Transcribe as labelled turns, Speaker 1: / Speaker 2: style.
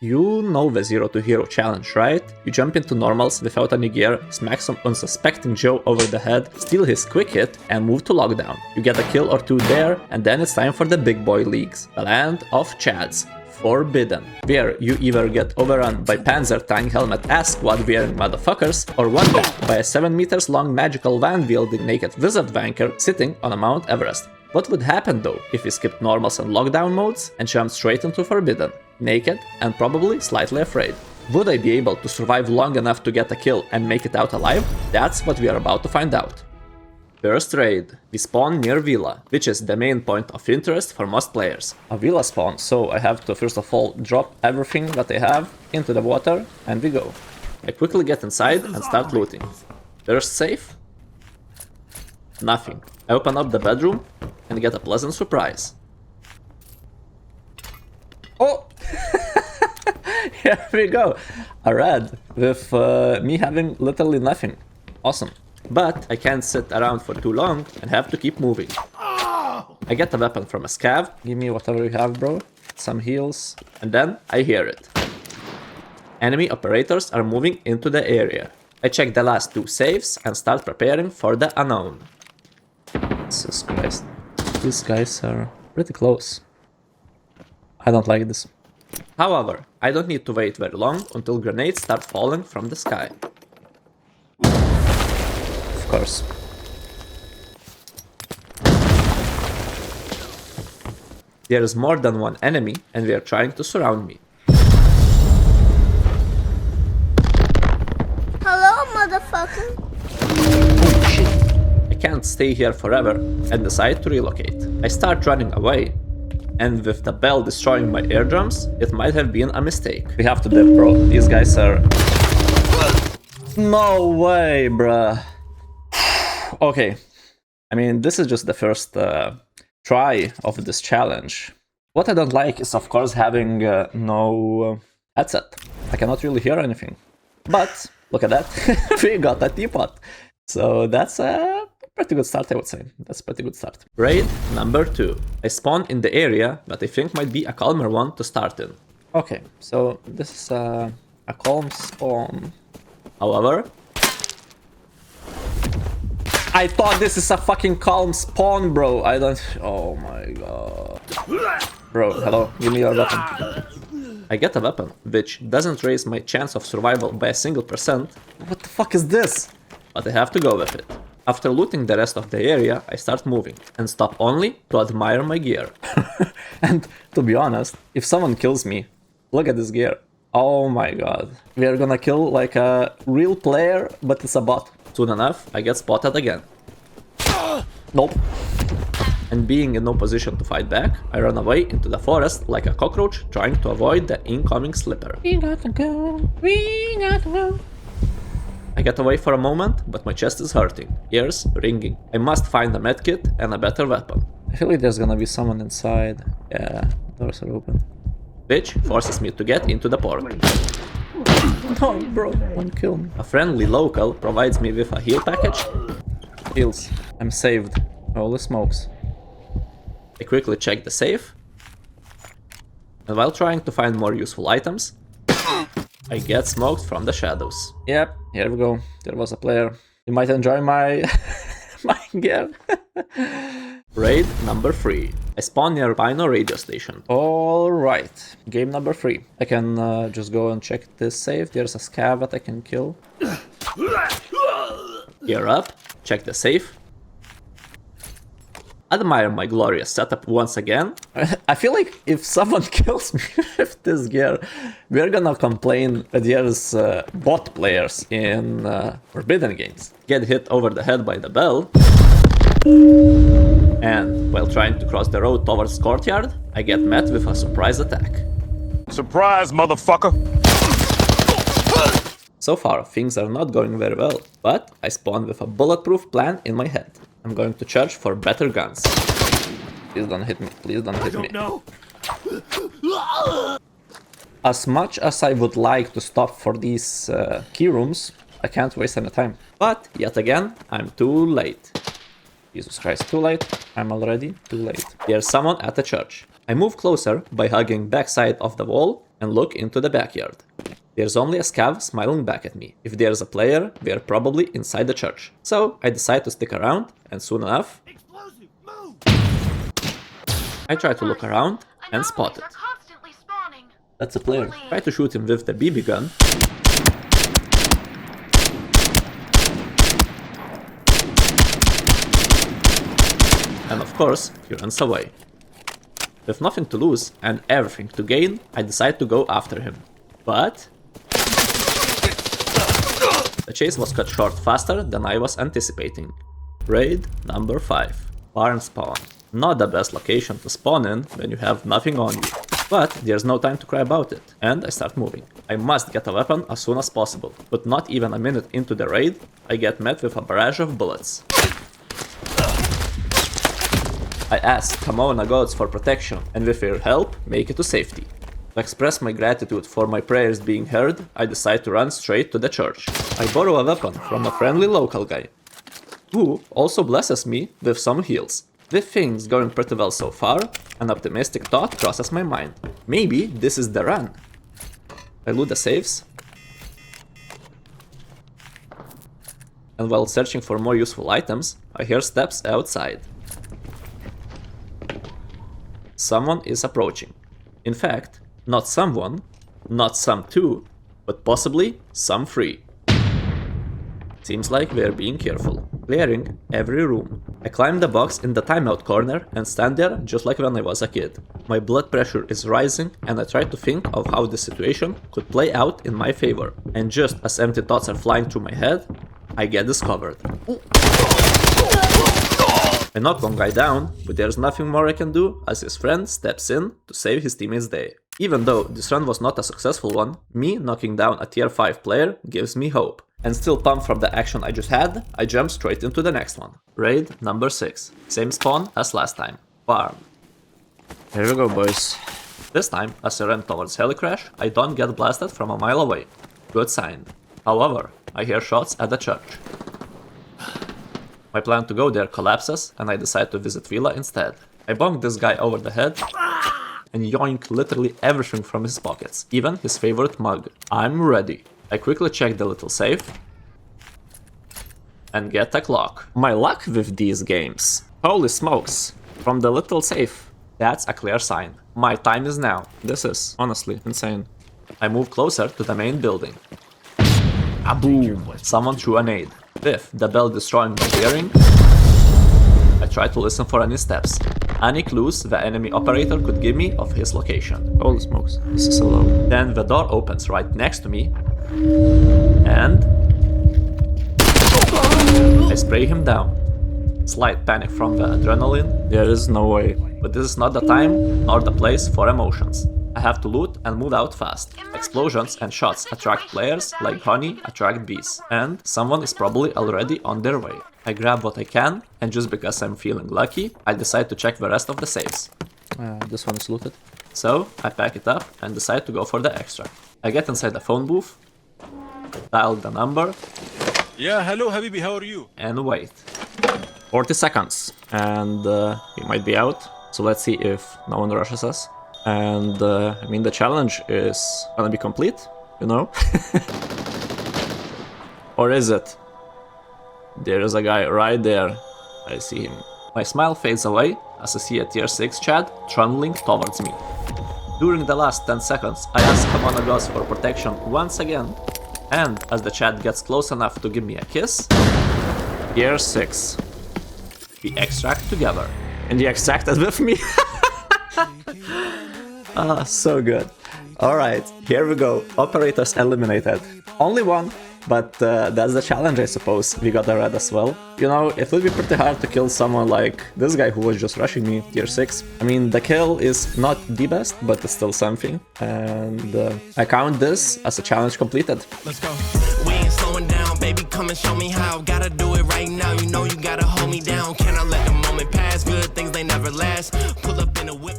Speaker 1: You know the Zero to Hero challenge, right? You jump into normals without any gear, smack some unsuspecting Joe over the head, steal his quick hit, and move to lockdown. You get a kill or two there, and then it's time for the big boy leagues, the land of Chads. Forbidden, where you either get overrun by Panzer Tank Helmet ass squad wearing motherfuckers, or one back by a 7 meters long magical van wielding naked wizard wanker sitting on a Mount Everest. What would happen though if we skipped normals and lockdown modes and jumped straight into Forbidden? Naked and probably slightly afraid. Would I be able to survive long enough to get a kill and make it out alive? That's what we are about to find out. First raid. We spawn near Villa, which is the main point of interest for most players. A Villa spawn, so I have to first of all drop everything that I have into the water, and we go. I quickly get inside and start looting. First safe? Nothing. I open up the bedroom and get a pleasant surprise. Oh! Here we go! A red with me having literally nothing. Awesome. But I can't sit around for too long and have to keep moving. I get a weapon from a scav. Give me whatever you have, bro. Some heals. And then I hear it. Enemy operators are moving into the area. I check the last two safes and start preparing for the unknown. Jesus Christ. These guys are pretty close. I don't like this. However, I don't need to wait very long until grenades start falling from the sky. Of course. There is more than one enemy and they are trying to surround me.
Speaker 2: Hello, motherfucker.
Speaker 1: Oh shit. I can't stay here forever and decide to relocate. I start running away. And with the bell destroying my eardrums, it might have been a mistake. We have to dip, bro. These guys are... No way, bruh. Okay. I mean, this is just the first try of this challenge. What I don't like is, of course, having no headset. I cannot really hear anything. But, look at that. We got a teapot. So that's a pretty good start, I would say. That's a pretty good start. Raid number 2. I spawn in the area that I think might be a calmer one to start in. Okay, so this is a calm spawn. However, I thought this is a fucking calm spawn, bro. I don't... Oh my god. Bro, hello, give me your weapon. I get a weapon, which doesn't raise my chance of survival by a single %. What the fuck is this? But I have to go with it. After looting the rest of the area, I start moving, and stop only to admire my gear. And to be honest, if someone kills me, look at this gear. Oh my god. We are gonna kill like a real player, but it's a bot. Soon enough, I get spotted again. Nope. And being in no position to fight back, I run away into the forest like a cockroach trying to avoid the incoming slipper. We gotta go, we gotta go. I get away for a moment, but my chest is hurting, ears ringing. I must find a medkit and a better weapon. I feel like there's gonna be someone inside. Yeah, doors are open. Which forces me to get into the port. No, bro, don't kill me. A friendly local provides me with a heal package. Heals. I'm saved. Holy smokes. I quickly check the safe. And while trying to find more useful items, I get smoked from the shadows. Yep, here we go. There was a player. You might enjoy my my gear. Raid number 3. I spawn near Rhino radio station. Alright, game number 3. I can just go and check this safe. There's a scav that I can kill. Gear up, check the safe. Admire my glorious setup once again. I feel like if someone kills me with this gear, we're gonna complain that there's bot players in Forbidden games. Get hit over the head by the bell. And while trying to cross the road towards courtyard, I get met with a surprise attack.
Speaker 3: Surprise, motherfucker!
Speaker 1: So far, things are not going very well, but I spawned with a bulletproof plan in my head. I'm going to charge for better guns. Please don't hit me, please don't hit me.
Speaker 3: No.
Speaker 1: As much as I would like to stop for these key rooms, I can't waste any time. But, yet again, I'm too late. Jesus Christ, too late. I'm already too late. There's someone at the church. I move closer by hugging backside of the wall and look into the backyard. There's only a scav smiling back at me. If there's a player, they're probably inside the church. So I decide to stick around, and soon enough, I try to look around and spot it. That's a player. Try to shoot him with the BB gun. And of course, he runs away. With nothing to lose and everything to gain, I decide to go after him. But the chase was cut short faster than I was anticipating. Raid number 5. Barn spawn. Not the best location to spawn in when you have nothing on you. But there's no time to cry about it, and I start moving. I must get a weapon as soon as possible, but not even a minute into the raid, I get met with a barrage of bullets. I ask Kamona gods for protection, and with their help, make it to safety. To express my gratitude for my prayers being heard, I decide to run straight to the church. I borrow a weapon from a friendly local guy, who also blesses me with some heals. With things going pretty well so far, an optimistic thought crosses my mind. Maybe this is the run. I loot the safes, and while searching for more useful items, I hear steps outside. Someone is approaching. In fact, not someone, not some two, but possibly some three. Seems like we're being careful, clearing every room. I climb the box in the timeout corner and stand there just like when I was a kid. My blood pressure is rising and I try to think of how the situation could play out in my favor. And just as empty thoughts are flying through my head, I get discovered. I knock one guy down, but there's nothing more I can do as his friend steps in to save his teammate's day. Even though this run was not a successful one, me knocking down a tier 5 player gives me hope. And still pumped from the action I just had, I jump straight into the next one. Raid number 6. Same spawn as last time. Farm. Here we go, boys. This time, as I ran towards Helicrash, I don't get blasted from a mile away. Good sign. However, I hear shots at the church. My plan to go there collapses, and I decide to visit Villa instead. I bonk this guy over the head and yoink literally everything from his pockets, even his favorite mug. I'm ready. I quickly check the little safe and get a clock. My luck with these games. Holy smokes. From the little safe. That's a clear sign. My time is now. This is honestly insane. I move closer to the main building. Kaboom! Someone threw a nade. With the bell destroying my hearing, I try to listen for any steps. Any clues the enemy operator could give me of his location. Holy smokes, this is so low. Then the door opens right next to me, and I spray him down. Slight panic from the adrenaline. There is no way. But this is not the time nor the place for emotions. I have to loot and move out fast. Explosions and shots attract players like honey attract bees. And someone is probably already on their way. I grab what I can, and just because I'm feeling lucky, I decide to check the rest of the safes. This one is looted. So I pack it up and decide to go for the extra. I get inside the phone booth, dial the number.
Speaker 3: Yeah, hello, Habibi, how are you?
Speaker 1: And wait. 40 seconds. And we might be out. So let's see if no one rushes us. And I mean, the challenge is gonna be complete, you know? Or is it? There is a guy right there. I see him. My smile fades away as I see a tier 6 Chad trundling towards me. During the last 10 seconds, I ask Kamona Gods for protection once again. And as the Chad gets close enough to give me a kiss, tier 6. We extract together. And he extracted with me. Ah, so good. Alright, here we go. Operators eliminated. Only one, but that's the challenge, I suppose. We got a red as well. You know, it would be pretty hard to kill someone like this guy who was just rushing me, tier 6. I mean, the kill is not the best, but it's still something. And I count this as a challenge completed.
Speaker 4: Let's go. We ain't slowing down, baby, come and show me how. Gotta do it right now, you know you gotta hold me down. Can I let the moment pass? Good things, they never last. Pull up in a whip.